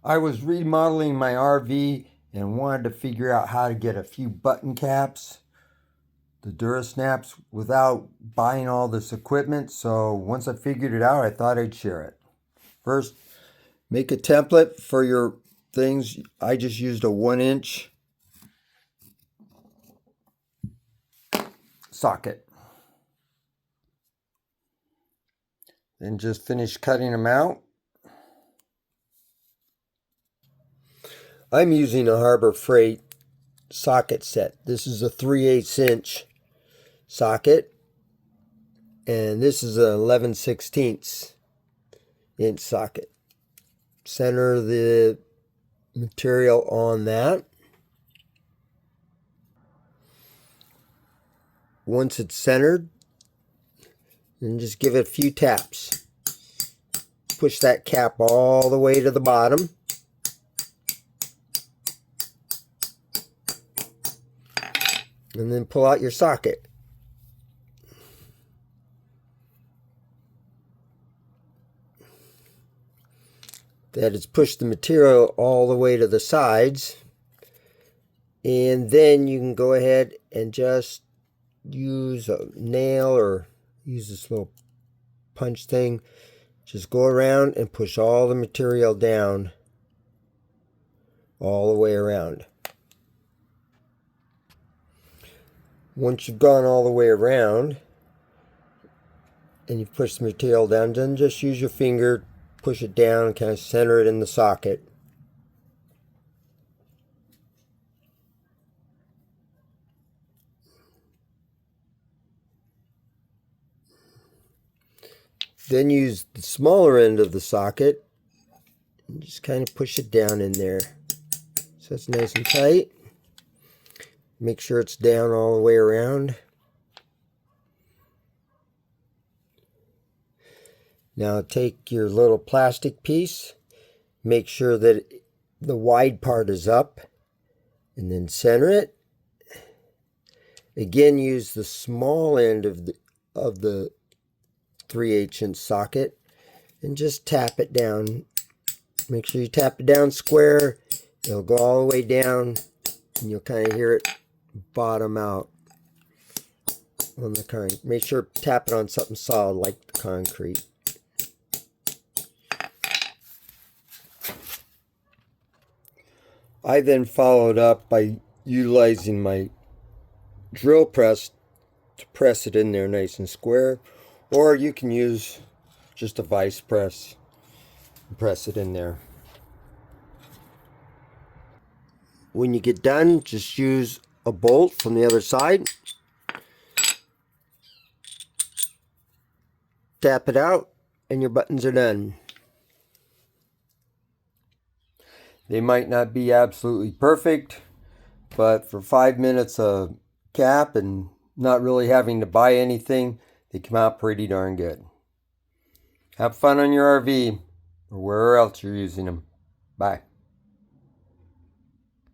I was remodeling my RV and wanted to figure out how to get a few button caps, the Dura Snaps, without buying all this equipment. So once I figured it out, I thought I'd share it. First, make a template for your things. I just used a 1-inch socket. Then just finish cutting them out. I'm using a Harbor Freight socket set. This is a 3/8 inch socket, and this is an 11/16 inch socket. Center the material on that. Once it's centered, then just give it a few taps. Push that cap all the way to the bottom. And then pull out your socket. That is, push the material all the way to the sides. And then you can go ahead and just use a nail or use this little punch thing. Just go around and push all the material down all the way around. Once you've gone all the way around and you've pushed the material down, then just use your finger, push it down, and kind of center it in the socket. Then use the smaller end of the socket and just kind of push it down in there so it's nice and tight. Make sure it's down all the way around. Now take your little plastic piece, make sure that the wide part is up, and then center it. Again, use the small end of the 3/8 inch socket and just tap it down. Make sure you tap it down square. It'll go all the way down, and you'll kind of hear it bottom out on the concrete. Make sure to tap it on something solid like the concrete. I then followed up by utilizing my drill press to press it in there nice and square, or you can use just a vice press and press it in there. When you get done, just use a bolt from the other side. Tap it out and your buttons are done. They might not be absolutely perfect, but for 5 minutes of cap and not really having to buy anything, they come out pretty darn good. Have fun on your RV or wherever else you're using them. Bye.